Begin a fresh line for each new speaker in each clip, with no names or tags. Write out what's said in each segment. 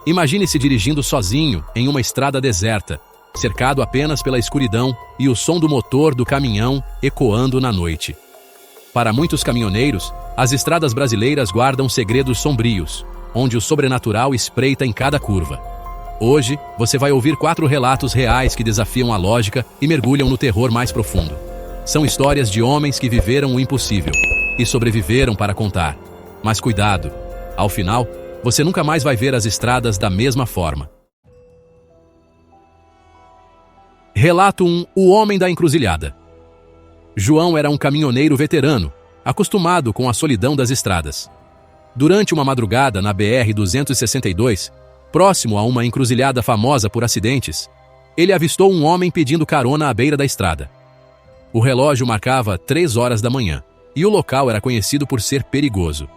Imagine-se dirigindo sozinho em uma estrada deserta, cercado apenas pela escuridão e o som do motor do caminhão ecoando na noite. Para muitos caminhoneiros, as estradas brasileiras guardam segredos sombrios, onde o sobrenatural espreita em cada curva. Hoje, você vai ouvir 4 relatos reais que desafiam a lógica e mergulham no terror mais profundo. São histórias de homens que viveram o impossível e sobreviveram para contar. Mas cuidado, ao final, você nunca mais vai ver as estradas da mesma forma. Relato 1: O Homem da Encruzilhada. João era um caminhoneiro veterano, acostumado com a solidão das estradas. Durante uma madrugada na BR-262, próximo a uma encruzilhada famosa por acidentes, ele avistou um homem pedindo carona à beira da estrada. O relógio marcava 3 horas da manhã, e o local era conhecido por ser perigoso.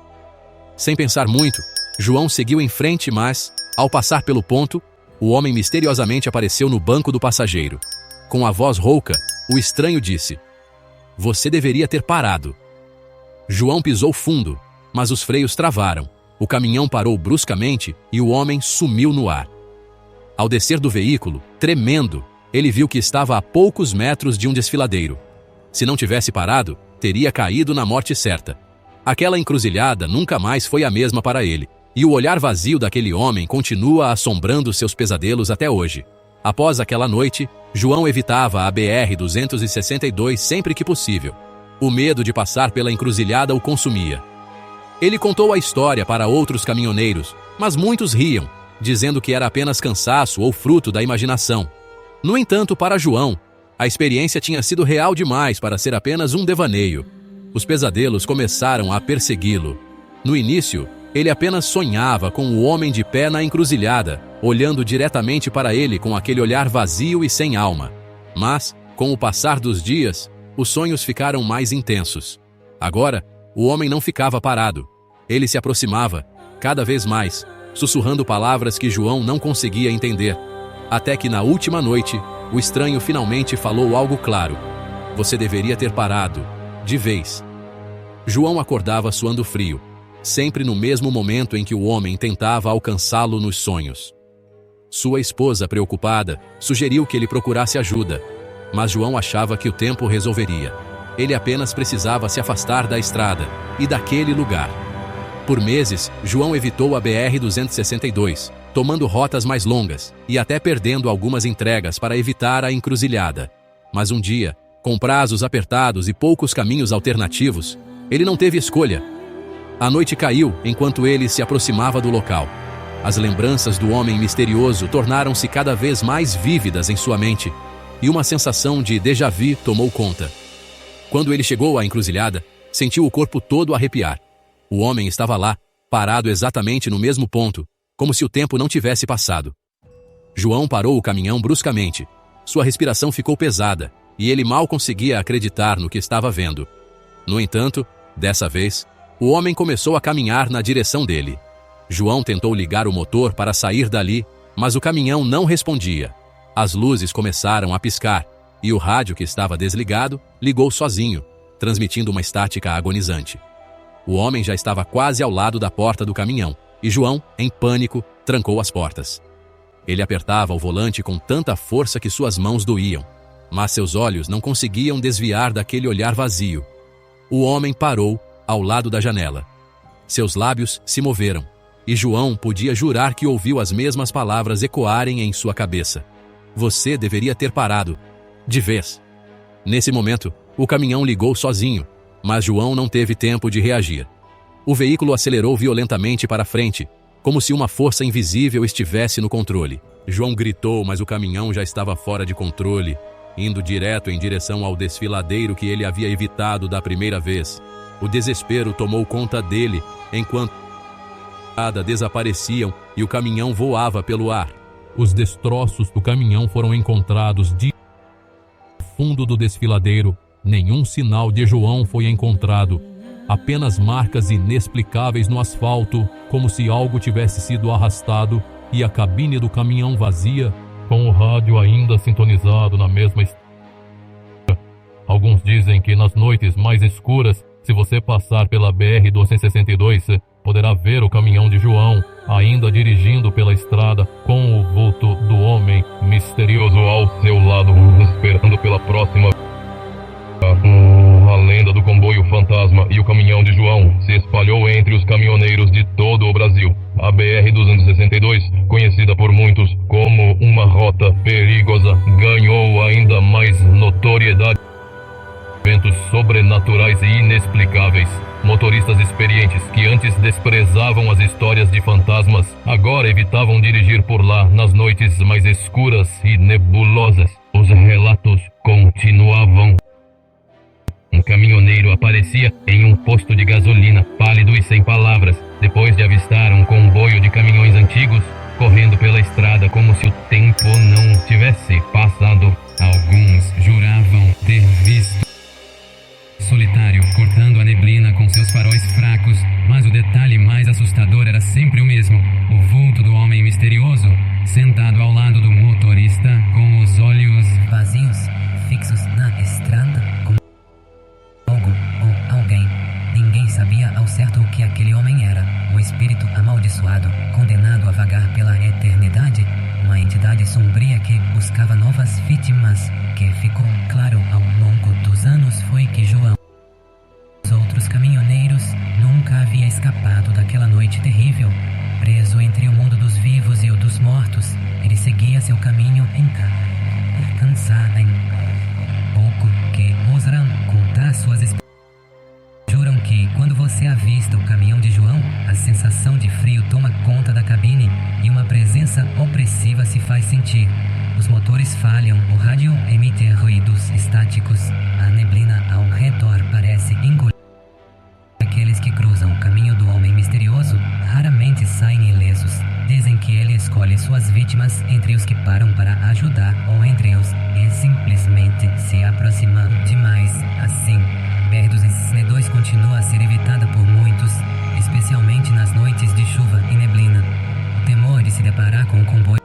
Sem pensar muito, João seguiu em frente, mas, ao passar pelo ponto, o homem misteriosamente apareceu no banco do passageiro. Com a voz rouca, o estranho disse: "Você deveria ter parado." João pisou fundo, mas os freios travaram. O caminhão parou bruscamente e o homem sumiu no ar. Ao descer do veículo, tremendo, ele viu que estava a poucos metros de um desfiladeiro. Se não tivesse parado, teria caído na morte certa. Aquela encruzilhada nunca mais foi a mesma para ele, e o olhar vazio daquele homem continua assombrando seus pesadelos até hoje. Após aquela noite, João evitava a BR-262 sempre que possível. O medo de passar pela encruzilhada o consumia. Ele contou a história para outros caminhoneiros, mas muitos riam, dizendo que era apenas cansaço ou fruto da imaginação. No entanto, para João, a experiência tinha sido real demais para ser apenas um devaneio. Os pesadelos começaram a persegui-lo. No início, ele apenas sonhava com o homem de pé na encruzilhada, olhando diretamente para ele com aquele olhar vazio e sem alma. Mas, com o passar dos dias, os sonhos ficaram mais intensos. Agora, o homem não ficava parado. Ele se aproximava, cada vez mais, sussurrando palavras que João não conseguia entender. Até que na última noite, o estranho finalmente falou algo claro: "Você deveria ter parado, de vez." João acordava suando frio, sempre no mesmo momento em que o homem tentava alcançá-lo nos sonhos. Sua esposa, preocupada, sugeriu que ele procurasse ajuda, mas João achava que o tempo resolveria. Ele apenas precisava se afastar da estrada e daquele lugar. Por meses, João evitou a BR-262, tomando rotas mais longas e até perdendo algumas entregas para evitar a encruzilhada. Mas um dia, com prazos apertados e poucos caminhos alternativos, ele não teve escolha. A noite caiu enquanto ele se aproximava do local. As lembranças do homem misterioso tornaram-se cada vez mais vívidas em sua mente, e uma sensação de déjà vu tomou conta. Quando ele chegou à encruzilhada, sentiu o corpo todo arrepiar. O homem estava lá, parado exatamente no mesmo ponto, como se o tempo não tivesse passado. João parou o caminhão bruscamente. Sua respiração ficou pesada, e ele mal conseguia acreditar no que estava vendo. No entanto, dessa vez, o homem começou a caminhar na direção dele. João tentou ligar o motor para sair dali, mas o caminhão não respondia. As luzes começaram a piscar, e o rádio que estava desligado ligou sozinho, transmitindo uma estática agonizante. O homem já estava quase ao lado da porta do caminhão, e João, em pânico, trancou as portas. Ele apertava o volante com tanta força que suas mãos doíam, mas seus olhos não conseguiam desviar daquele olhar vazio. O homem parou ao lado da janela. Seus lábios se moveram, e João podia jurar que ouviu as mesmas palavras ecoarem em sua cabeça: "Você deveria ter parado, de vez." Nesse momento, o caminhão ligou sozinho, mas João não teve tempo de reagir. O veículo acelerou violentamente para frente, como se uma força invisível estivesse no controle. João gritou, mas o caminhão já estava fora de controle, indo direto em direção ao desfiladeiro que ele havia evitado da primeira vez. O desespero tomou conta dele, enquanto desapareciam e o caminhão voava pelo ar. Os destroços do caminhão foram encontrados no fundo do desfiladeiro. Nenhum sinal de João foi encontrado, apenas marcas inexplicáveis no asfalto, como se algo tivesse sido arrastado, e a cabine do caminhão vazia, com o rádio ainda sintonizado na mesma estrada. Alguns dizem que nas noites mais escuras, se você passar pela BR-262, poderá ver o caminhão de João
ainda dirigindo pela estrada, com o vulto do homem misterioso ao seu lado, esperando pela próxima. A lenda do comboio fantasma e o caminhão de João se espalhou entre os caminhoneiros de todo o Brasil. A BR-262, conhecida por muitos como uma rota perigosa, ganhou ainda mais notoriedade. Eventos sobrenaturais e inexplicáveis. Motoristas experientes que antes desprezavam as histórias de fantasmas, agora evitavam dirigir por lá nas noites mais escuras e nebulosas. Os relatos continuavam. Um caminhoneiro aparecia em um posto de gasolina, pálido e sem palavras, depois de avistar um comboio de caminhões antigos correndo pela estrada como se o tempo não tivesse passado. Alguns juravam ter visto solitário, cortando a neblina com seus faróis fracos, mas o detalhe mais assustador era sempre o mesmo: o vulto do homem misterioso, sentado ao lado do motorista, com os olhos
vazios, fixos na estrada, como algo ou alguém. Ninguém sabia ao certo o que aquele homem era. Um espírito amaldiçoado, condenado a vagar pela eternidade, uma entidade sombria que buscava novas vítimas. Que ficou claro ao longo dos anos foi que João, os outros caminhoneiros, nunca havia escapado daquela noite terrível. Preso entre o mundo dos vivos e o dos mortos, ele seguia seu caminho cansado em pouco que ousarão contar suas experiências. Juram que, quando você avista o caminhão de João, a sensação de frio toma conta da cabine e uma presença opressiva se faz sentir. Os motores falham, o rádio emite ruídos estáticos, a neblina ao redor parece engolir. Aqueles que cruzam o caminho do homem misterioso raramente saem ilesos. Dizem que ele escolhe suas vítimas entre os que param para ajudar ou entre os que simplesmente se aproximam demais. Assim, BR-262 continua a ser evitada por muitos, especialmente nas noites de chuva e neblina. O temor de se deparar com o comboio,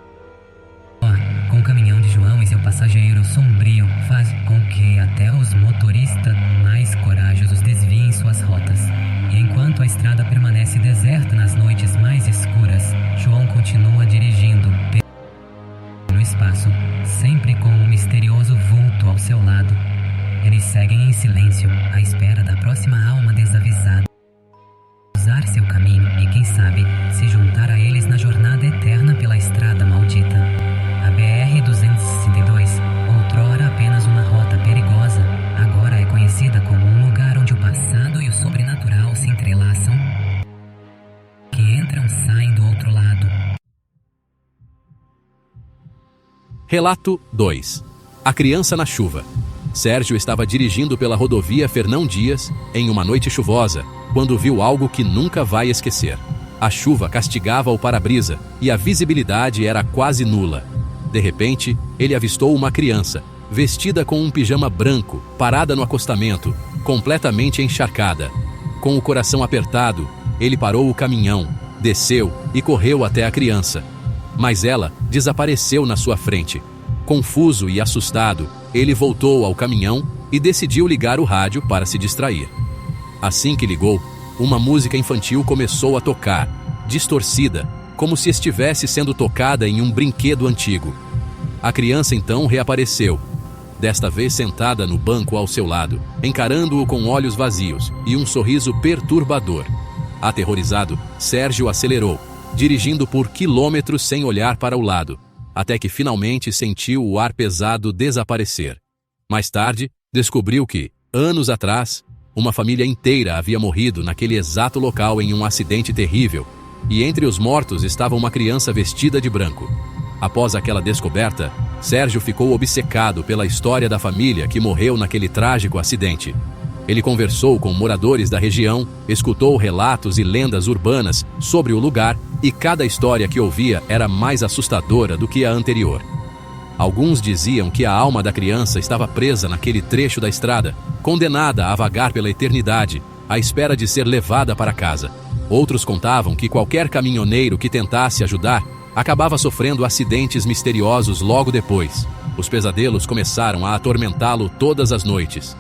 com o caminhão de João e seu passageiro sombrio, faz com que até os motoristas mais corajosos desviem suas rotas. E enquanto a estrada permanece deserta nas noites mais escuras, João continua dirigindo pelo espaço, sempre com um misterioso vulto ao seu lado. Eles seguem em silêncio, à espera da próxima alma desavisada usar seu caminho e, quem sabe, se juntar a eles na jornada eterna pela estrada maldita. A BR-262, outrora apenas uma rota perigosa, agora é conhecida como um lugar onde o passado e o sobrenatural se entrelaçam, que entram e saem do outro lado.
Relato 2. A criança na chuva. Sérgio estava dirigindo pela rodovia Fernão Dias em uma noite chuvosa, quando viu algo que nunca vai esquecer. A chuva castigava o para-brisa e a visibilidade era quase nula. De repente, ele avistou uma criança, vestida com um pijama branco, parada no acostamento, completamente encharcada. Com o coração apertado, ele parou o caminhão, desceu e correu até a criança. Mas ela desapareceu na sua frente. Confuso e assustado, ele voltou ao caminhão e decidiu ligar o rádio para se distrair. Assim que ligou, uma música infantil começou a tocar, distorcida, como se estivesse sendo tocada em um brinquedo antigo. A criança então reapareceu, desta vez sentada no banco ao seu lado, encarando-o com olhos vazios e um sorriso perturbador. Aterrorizado, Sérgio acelerou, dirigindo por quilômetros sem olhar para o lado, até que finalmente sentiu o ar pesado desaparecer. Mais tarde, descobriu que, anos atrás, uma família inteira havia morrido naquele exato local em um acidente terrível, e entre os mortos estava uma criança vestida de branco. Após aquela descoberta, Sérgio ficou obcecado pela história da família que morreu naquele trágico acidente. Ele conversou com moradores da região, escutou relatos e lendas urbanas sobre o lugar e cada história que ouvia era mais assustadora do que a anterior. Alguns diziam que a alma da criança estava presa naquele trecho da estrada, condenada a vagar pela eternidade, à espera de ser levada para casa. Outros contavam que qualquer caminhoneiro que tentasse ajudar acabava sofrendo acidentes misteriosos logo depois. Os pesadelos começaram a atormentá-lo todas as noites.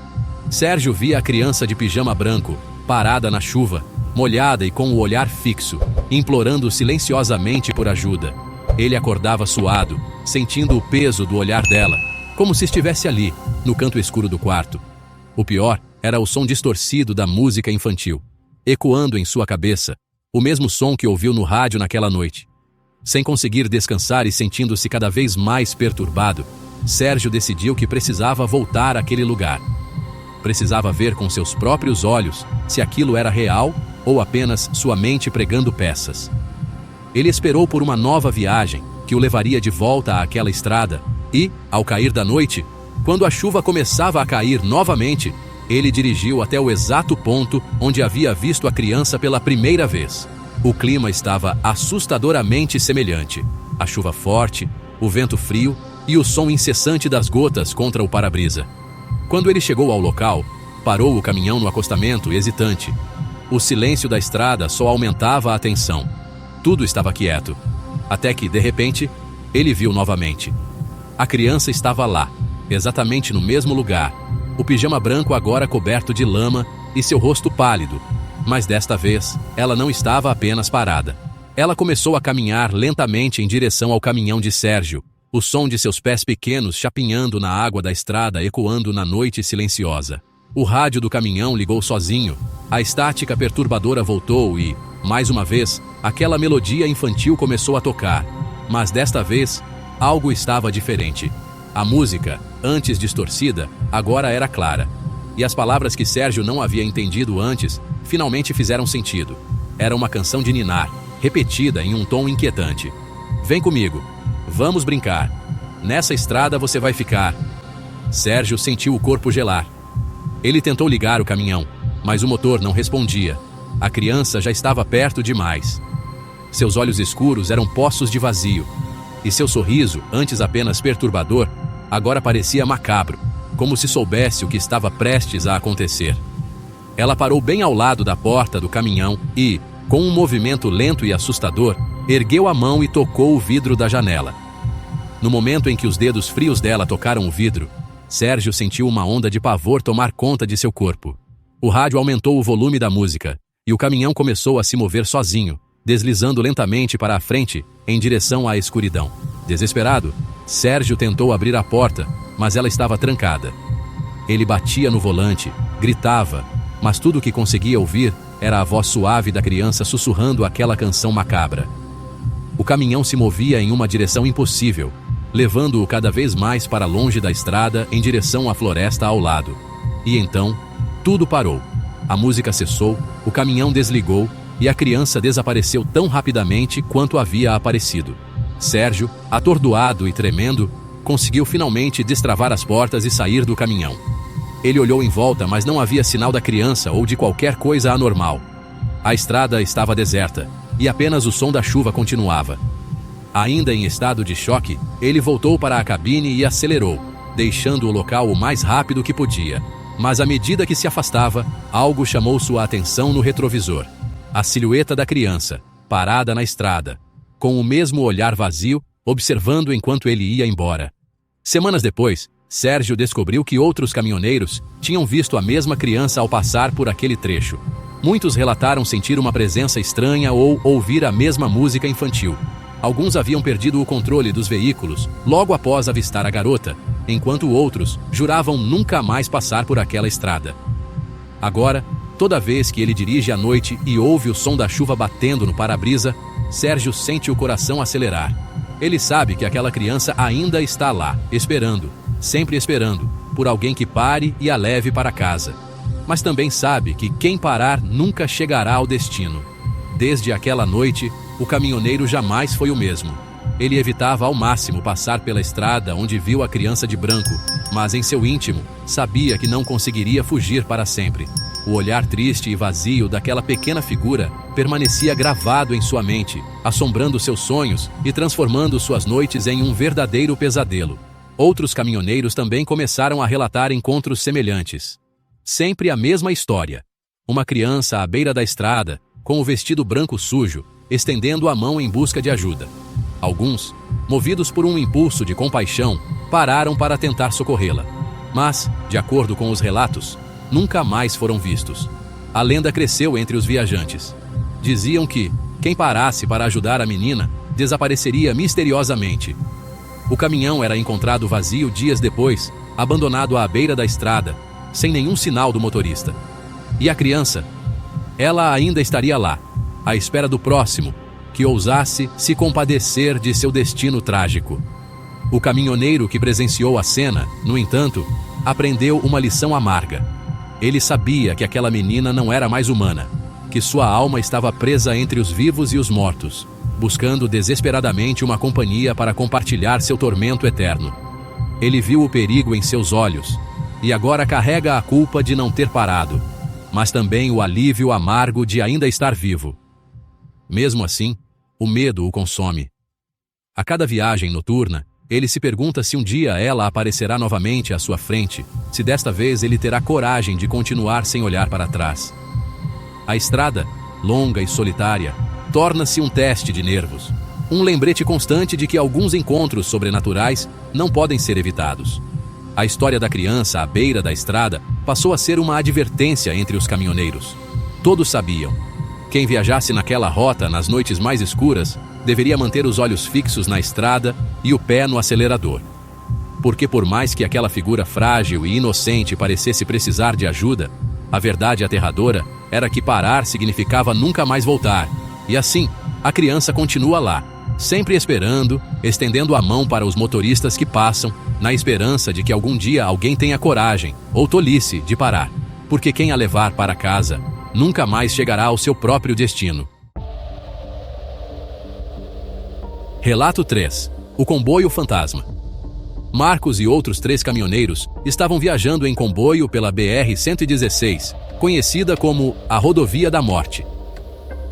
Sérgio via a criança de pijama branco, parada na chuva, molhada e com o olhar fixo, implorando silenciosamente por ajuda. Ele acordava suado, sentindo o peso do olhar dela, como se estivesse ali, no canto escuro do quarto. O pior era o som distorcido da música infantil, ecoando em sua cabeça, o mesmo som que ouviu no rádio naquela noite. Sem conseguir descansar e sentindo-se cada vez mais perturbado, Sérgio decidiu que precisava voltar àquele lugar. Precisava ver com seus próprios olhos se aquilo era real ou apenas sua mente pregando peças. Ele esperou por uma nova viagem que o levaria de volta àquela estrada e, ao cair da noite, quando a chuva começava a cair novamente, ele dirigiu até o exato ponto onde havia visto a criança pela primeira vez. O clima estava assustadoramente semelhante. A chuva forte, o vento frio e o som incessante das gotas contra o para-brisa. Quando ele chegou ao local, parou o caminhão no acostamento, hesitante. O silêncio da estrada só aumentava a tensão. Tudo estava quieto. Até que, de repente, ele viu novamente. A criança estava lá, exatamente no mesmo lugar. O pijama branco agora coberto de lama e seu rosto pálido. Mas desta vez, ela não estava apenas parada. Ela começou a caminhar lentamente em direção ao caminhão de Sérgio, o som de seus pés pequenos chapinhando na água da estrada ecoando na noite silenciosa. O rádio do caminhão ligou sozinho, a estática perturbadora voltou e, mais uma vez, aquela melodia infantil começou a tocar. Mas desta vez, algo estava diferente. A música, antes distorcida, agora era clara. E as palavras que Sérgio não havia entendido antes, finalmente fizeram sentido. Era uma canção de ninar, repetida em um tom inquietante. Vem comigo. Vamos brincar. Nessa estrada você vai ficar. Sérgio sentiu o corpo gelar. Ele tentou ligar o caminhão, mas o motor não respondia. A criança já estava perto demais. Seus olhos escuros eram poços de vazio. E seu sorriso, antes apenas perturbador, agora parecia macabro, como se soubesse o que estava prestes a acontecer. Ela parou bem ao lado da porta do caminhão e, com um movimento lento e assustador, ergueu a mão e tocou o vidro da janela. No momento em que os dedos frios dela tocaram o vidro, Sérgio sentiu uma onda de pavor tomar conta de seu corpo. O rádio aumentou o volume da música, e o caminhão começou a se mover sozinho, deslizando lentamente para a frente, em direção à escuridão. Desesperado, Sérgio tentou abrir a porta, mas ela estava trancada. Ele batia no volante, gritava, mas tudo o que conseguia ouvir era a voz suave da criança sussurrando aquela canção macabra. O caminhão se movia em uma direção impossível, levando-o cada vez mais para longe da estrada em direção à floresta ao lado. E então, tudo parou. A música cessou, o caminhão desligou e a criança desapareceu tão rapidamente quanto havia aparecido. Sérgio, atordoado e tremendo, conseguiu finalmente destravar as portas e sair do caminhão. Ele olhou em volta, mas não havia sinal da criança ou de qualquer coisa anormal. A estrada estava deserta e apenas o som da chuva continuava. Ainda em estado de choque, ele voltou para a cabine e acelerou, deixando o local o mais rápido que podia. Mas à medida que se afastava, algo chamou sua atenção no retrovisor. A silhueta da criança, parada na estrada, com o mesmo olhar vazio, observando enquanto ele ia embora. Semanas depois, Sérgio descobriu que outros caminhoneiros tinham visto a mesma criança ao passar por aquele trecho. Muitos relataram sentir uma presença estranha ou ouvir a mesma música infantil. Alguns haviam perdido o controle dos veículos logo após avistar a garota, enquanto outros juravam nunca mais passar por aquela estrada. Agora, toda vez que ele dirige à noite e ouve o som da chuva batendo no para-brisa, Sérgio sente o coração acelerar. Ele sabe que aquela criança ainda está lá, esperando, sempre esperando, por alguém que pare e a leve para casa. Mas também sabe que quem parar nunca chegará ao destino. Desde aquela noite, o caminhoneiro jamais foi o mesmo. Ele evitava ao máximo passar pela estrada onde viu a criança de branco, mas em seu íntimo, sabia que não conseguiria fugir para sempre. O olhar triste e vazio daquela pequena figura permanecia gravado em sua mente, assombrando seus sonhos e transformando suas noites em um verdadeiro pesadelo. Outros caminhoneiros também começaram a relatar encontros semelhantes. Sempre a mesma história. Uma criança à beira da estrada, com o vestido branco sujo, estendendo a mão em busca de ajuda. Alguns, movidos por um impulso de compaixão, pararam para tentar socorrê-la. Mas, de acordo com os relatos, nunca mais foram vistos. a lenda cresceu entre os viajantes. Diziam que quem parasse para ajudar a menina desapareceria misteriosamente. O caminhão era encontrado vazio dias depois, abandonado à beira da estrada, sem nenhum sinal do motorista. E a criança? Ela ainda estaria lá, à espera do próximo, que ousasse se compadecer de seu destino trágico. O caminhoneiro que presenciou a cena, no entanto, aprendeu uma lição amarga. Ele sabia que aquela menina não era mais humana, que sua alma estava presa entre os vivos e os mortos, buscando desesperadamente uma companhia para compartilhar seu tormento eterno. Ele viu o perigo em seus olhos, e agora carrega a culpa de não ter parado, mas também o alívio amargo de ainda estar vivo. Mesmo assim, o medo o consome. A cada viagem noturna, ele se pergunta se um dia ela aparecerá novamente à sua frente, se desta vez ele terá coragem de continuar sem olhar para trás. A estrada, longa e solitária, torna-se um teste de nervos, um lembrete constante de que alguns encontros sobrenaturais não podem ser evitados. A história da criança à beira da estrada passou a ser uma advertência entre os caminhoneiros. Todos sabiam. Quem viajasse naquela rota nas noites mais escuras deveria manter os olhos fixos na estrada e o pé no acelerador. Porque por mais que aquela figura frágil e inocente parecesse precisar de ajuda, a verdade aterradora era que parar significava nunca mais voltar. E assim, a criança continua lá, sempre esperando, estendendo a mão para os motoristas que passam, na esperança de que algum dia alguém tenha coragem, ou tolice, de parar. Porque quem a levar para casa nunca mais chegará ao seu próprio destino. Relato 3. O comboio fantasma. Marcos e outros 3 caminhoneiros estavam viajando em comboio pela BR-116, conhecida como a Rodovia da Morte.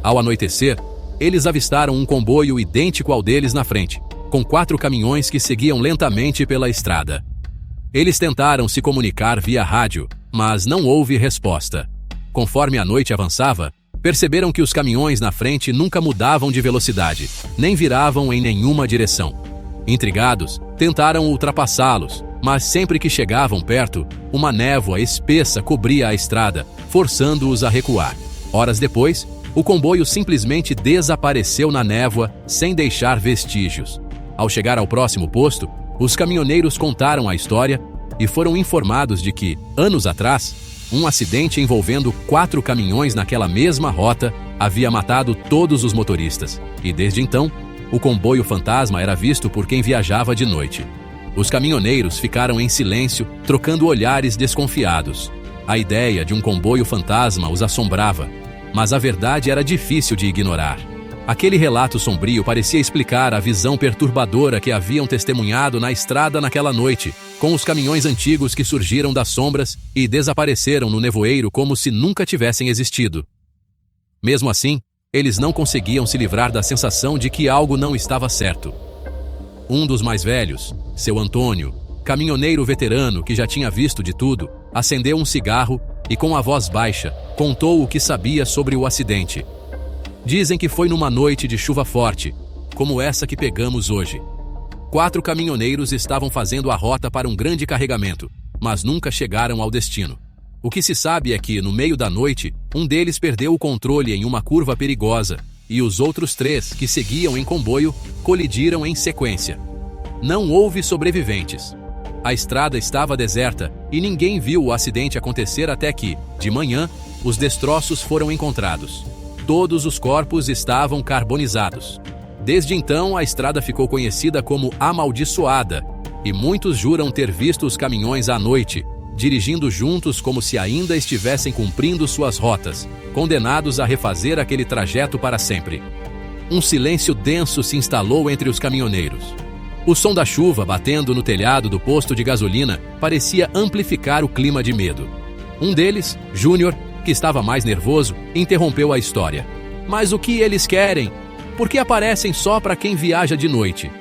Ao anoitecer, eles avistaram um comboio idêntico ao deles na frente, com 4 caminhões que seguiam lentamente pela estrada. Eles tentaram se comunicar via rádio, mas não houve resposta. Conforme a noite avançava, perceberam que os caminhões na frente nunca mudavam de velocidade, nem viravam em nenhuma direção. Intrigados, tentaram ultrapassá-los, mas sempre que chegavam perto, uma névoa espessa cobria a estrada, forçando-os a recuar. Horas depois, o comboio simplesmente desapareceu na névoa, sem deixar vestígios. Ao chegar ao próximo posto, os caminhoneiros contaram a história e foram informados de que, anos atrás, um acidente envolvendo 4 caminhões naquela mesma rota havia matado todos os motoristas, e desde então, o comboio fantasma era visto por quem viajava de noite. Os caminhoneiros ficaram em silêncio, trocando olhares desconfiados. A ideia de um comboio fantasma os assombrava, mas a verdade era difícil de ignorar. Aquele relato sombrio parecia explicar a visão perturbadora que haviam testemunhado na estrada naquela noite, com os caminhões antigos que surgiram das sombras e desapareceram no nevoeiro como se nunca tivessem existido. Mesmo assim, eles não conseguiam se livrar da sensação de que algo não estava certo. Um dos mais velhos, seu Antônio, caminhoneiro veterano que já tinha visto de tudo, acendeu um cigarro e, com a voz baixa, contou o que sabia sobre o acidente. Dizem que foi numa noite de chuva forte, como essa que pegamos hoje. 4 caminhoneiros estavam fazendo a rota para um grande carregamento, mas nunca chegaram ao destino. O que se sabe é que, no meio da noite, um deles perdeu o controle em uma curva perigosa e os outros 3, que seguiam em comboio, colidiram em sequência. Não houve sobreviventes. A estrada estava deserta e ninguém viu o acidente acontecer até que, de manhã, os destroços foram encontrados. Todos os corpos estavam carbonizados. Desde então, a estrada ficou conhecida como Amaldiçoada, e muitos juram ter visto os caminhões à noite, dirigindo juntos como se ainda estivessem cumprindo suas rotas, condenados a refazer aquele trajeto para sempre. Um silêncio denso se instalou entre os caminhoneiros. O som da chuva batendo no telhado do posto de gasolina parecia amplificar o clima de medo. Um deles, Júnior, que estava mais nervoso, interrompeu a história. Mas o que eles querem? Por que aparecem só para quem viaja de noite?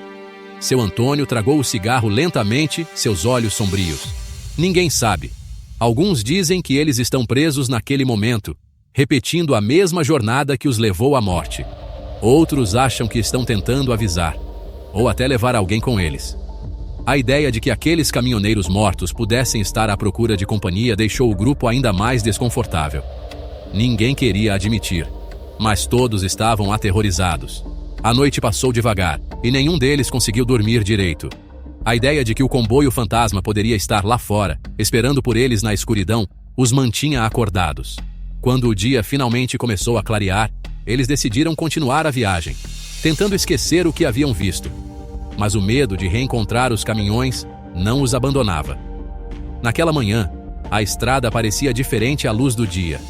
Seu Antônio tragou o cigarro lentamente, seus olhos sombrios. Ninguém sabe. Alguns dizem que eles estão presos naquele momento, repetindo a mesma jornada que os levou à morte. Outros acham que estão tentando avisar, ou até levar alguém com eles. A ideia de que aqueles caminhoneiros mortos pudessem estar à procura de companhia deixou o grupo ainda mais desconfortável. Ninguém queria admitir, mas todos estavam aterrorizados. A noite passou devagar, e nenhum deles conseguiu dormir direito. A ideia de que o comboio fantasma poderia estar lá fora, esperando por eles na escuridão, os mantinha acordados. Quando o dia finalmente começou a clarear, eles decidiram continuar a viagem, tentando esquecer o que haviam visto. Mas o medo de reencontrar os caminhões não os abandonava. Naquela manhã, a estrada parecia diferente à luz do dia.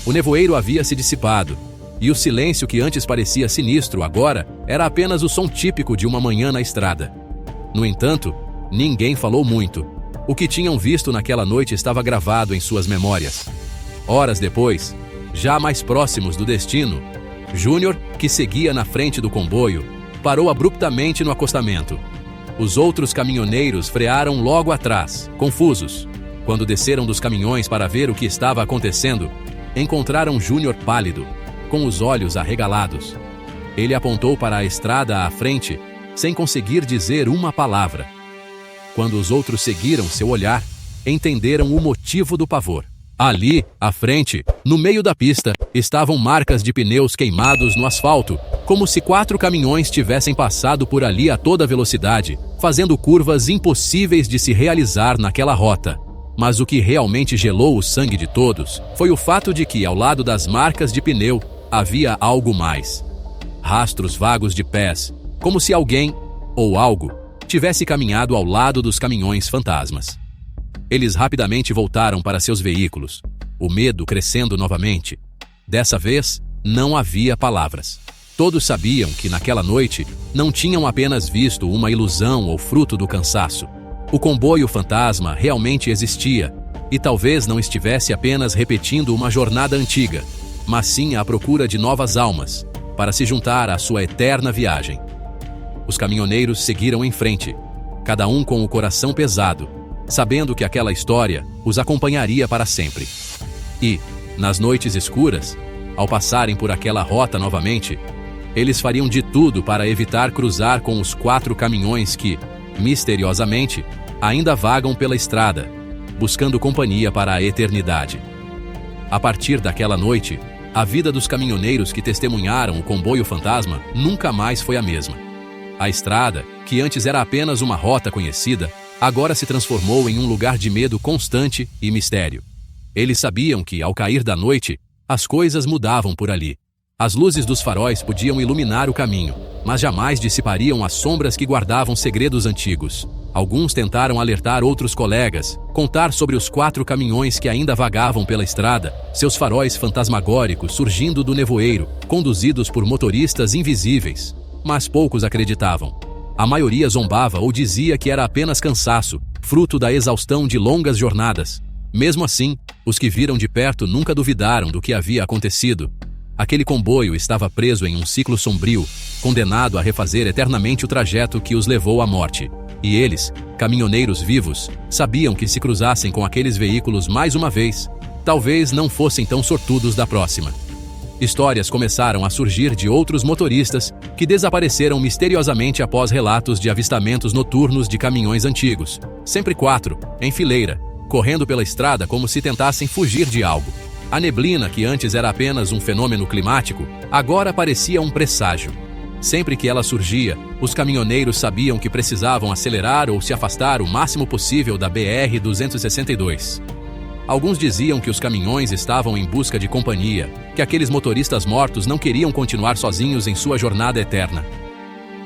O nevoeiro havia se dissipado, e o silêncio que antes parecia sinistro agora era apenas o som típico de uma manhã na estrada. No entanto, ninguém falou muito. O que tinham visto naquela noite estava gravado em suas memórias. Horas depois, já mais próximos do destino, Júnior, que seguia na frente do comboio, parou abruptamente no acostamento. Os outros caminhoneiros frearam logo atrás, confusos. Quando desceram dos caminhões para ver o que estava acontecendo, encontraram Júnior pálido, com os olhos arregalados. Ele apontou para a estrada à frente, sem conseguir dizer uma palavra. Quando os outros seguiram seu olhar, entenderam o motivo do pavor. Ali, à frente, no meio da pista, estavam marcas de pneus queimados no asfalto, como se 4 caminhões tivessem passado por ali a toda velocidade, fazendo curvas impossíveis de se realizar naquela rota. Mas o que realmente gelou o sangue de todos foi o fato de que, ao lado das marcas de pneu, havia algo mais. Rastros vagos de pés, como se alguém, ou algo, tivesse caminhado ao lado dos caminhões fantasmas. Eles rapidamente voltaram para seus veículos, o medo crescendo novamente. Dessa vez, não havia palavras. Todos sabiam que naquela noite não tinham apenas visto uma ilusão ou fruto do cansaço. O comboio fantasma realmente existia, e talvez não estivesse apenas repetindo uma jornada antiga, mas sim à procura de novas almas, para se juntar à sua eterna viagem. Os caminhoneiros seguiram em frente, cada um com o coração pesado, sabendo que aquela história os acompanharia para sempre. E, nas noites escuras, ao passarem por aquela rota novamente, eles fariam de tudo para evitar cruzar com os 4 caminhões que, misteriosamente, ainda vagam pela estrada, buscando companhia para a eternidade. A partir daquela noite, a vida dos caminhoneiros que testemunharam o comboio fantasma nunca mais foi a mesma. A estrada, que antes era apenas uma rota conhecida, agora se transformou em um lugar de medo constante e mistério. Eles sabiam que, ao cair da noite, as coisas mudavam por ali. As luzes dos faróis podiam iluminar o caminho, mas jamais dissipariam as sombras que guardavam segredos antigos. Alguns tentaram alertar outros colegas, contar sobre os 4 caminhões que ainda vagavam pela estrada, seus faróis fantasmagóricos surgindo do nevoeiro, conduzidos por motoristas invisíveis. Mas poucos acreditavam. A maioria zombava ou dizia que era apenas cansaço, fruto da exaustão de longas jornadas. Mesmo assim, os que viram de perto nunca duvidaram do que havia acontecido. Aquele comboio estava preso em um ciclo sombrio, condenado a refazer eternamente o trajeto que os levou à morte. E eles, caminhoneiros vivos, sabiam que se cruzassem com aqueles veículos mais uma vez, talvez não fossem tão sortudos da próxima. Histórias começaram a surgir de outros motoristas que desapareceram misteriosamente após relatos de avistamentos noturnos de caminhões antigos, sempre 4, em fileira, correndo pela estrada como se tentassem fugir de algo. A neblina, que antes era apenas um fenômeno climático, agora parecia um presságio. Sempre que ela surgia, os caminhoneiros sabiam que precisavam acelerar ou se afastar o máximo possível da BR-262. Alguns diziam que os caminhões estavam em busca de companhia, que aqueles motoristas mortos não queriam continuar sozinhos em sua jornada eterna.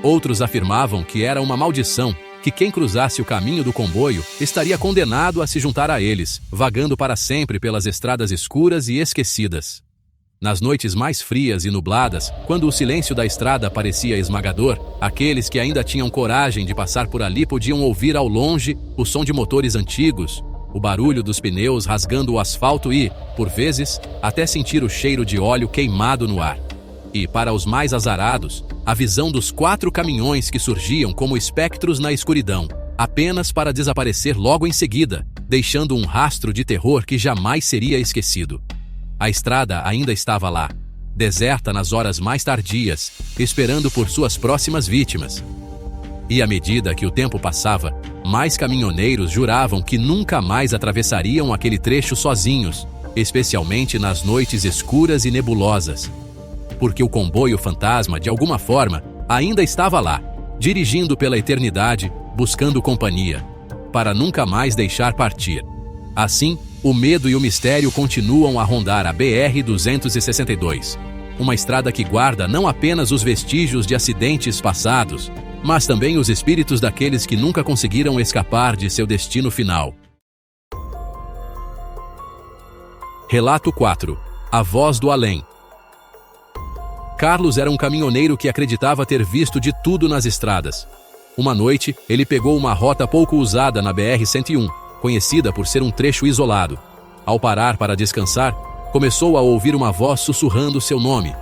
Outros afirmavam que era uma maldição, que quem cruzasse o caminho do comboio estaria condenado a se juntar a eles, vagando para sempre pelas estradas escuras e esquecidas. Nas noites mais frias e nubladas, quando o silêncio da estrada parecia esmagador, aqueles que ainda tinham coragem de passar por ali podiam ouvir ao longe o som de motores antigos, o barulho dos pneus rasgando o asfalto e, por vezes, até sentir o cheiro de óleo queimado no ar. E, para os mais azarados, a visão dos 4 caminhões que surgiam como espectros na escuridão, apenas para desaparecer logo em seguida, deixando um rastro de terror que jamais seria esquecido. A estrada ainda estava lá, deserta nas horas mais tardias, esperando por suas próximas vítimas. E à medida que o tempo passava, mais caminhoneiros juravam que nunca mais atravessariam aquele trecho sozinhos, especialmente nas noites escuras e nebulosas. Porque o comboio fantasma, de alguma forma, ainda estava lá, dirigindo pela eternidade, buscando companhia, para nunca mais deixar partir. Assim, o medo e o mistério continuam a rondar a BR-262, uma estrada que guarda não apenas os vestígios de acidentes passados, mas também os espíritos daqueles que nunca conseguiram escapar de seu destino final. Relato 4. A Voz do Além. Carlos era um caminhoneiro que acreditava ter visto de tudo nas estradas. Uma noite, ele pegou uma rota pouco usada na BR-101, conhecida por ser um trecho isolado. Ao parar para descansar, começou a ouvir uma voz sussurrando seu nome.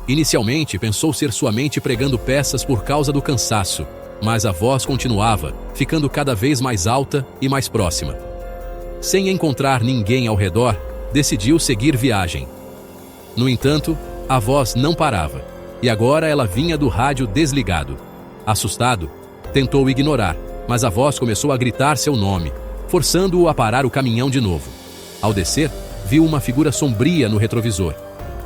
Inicialmente, pensou ser sua mente pregando peças por causa do cansaço, mas a voz continuava, ficando cada vez mais alta e mais próxima. Sem encontrar ninguém ao redor, decidiu seguir viagem. No entanto, a voz não parava, e agora ela vinha do rádio desligado. Assustado, tentou ignorar, mas a voz começou a gritar seu nome, forçando-o a parar o caminhão de novo. Ao descer, viu uma figura sombria no retrovisor.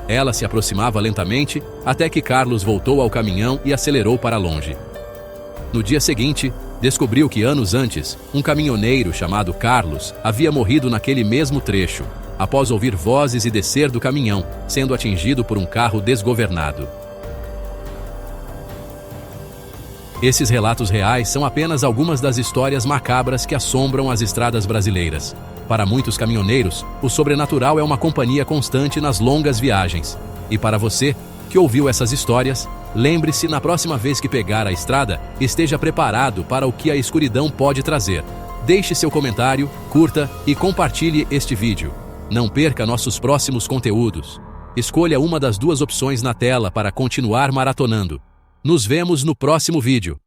Ela se aproximava lentamente, até que Carlos voltou ao caminhão e acelerou para longe. No dia seguinte, descobriu que anos antes, um caminhoneiro chamado Carlos havia morrido naquele mesmo trecho, após ouvir vozes e descer do caminhão, sendo atingido por um carro desgovernado. Esses relatos reais são apenas algumas das histórias macabras que assombram as estradas brasileiras. Para muitos caminhoneiros, o sobrenatural é uma companhia constante nas longas viagens. E para você, que ouviu essas histórias, lembre-se, na próxima vez que pegar a estrada, esteja preparado para o que a escuridão pode trazer. Deixe seu comentário, curta e compartilhe este vídeo. Não perca nossos próximos conteúdos. Escolha uma das duas opções na tela para continuar maratonando. Nos vemos no próximo vídeo.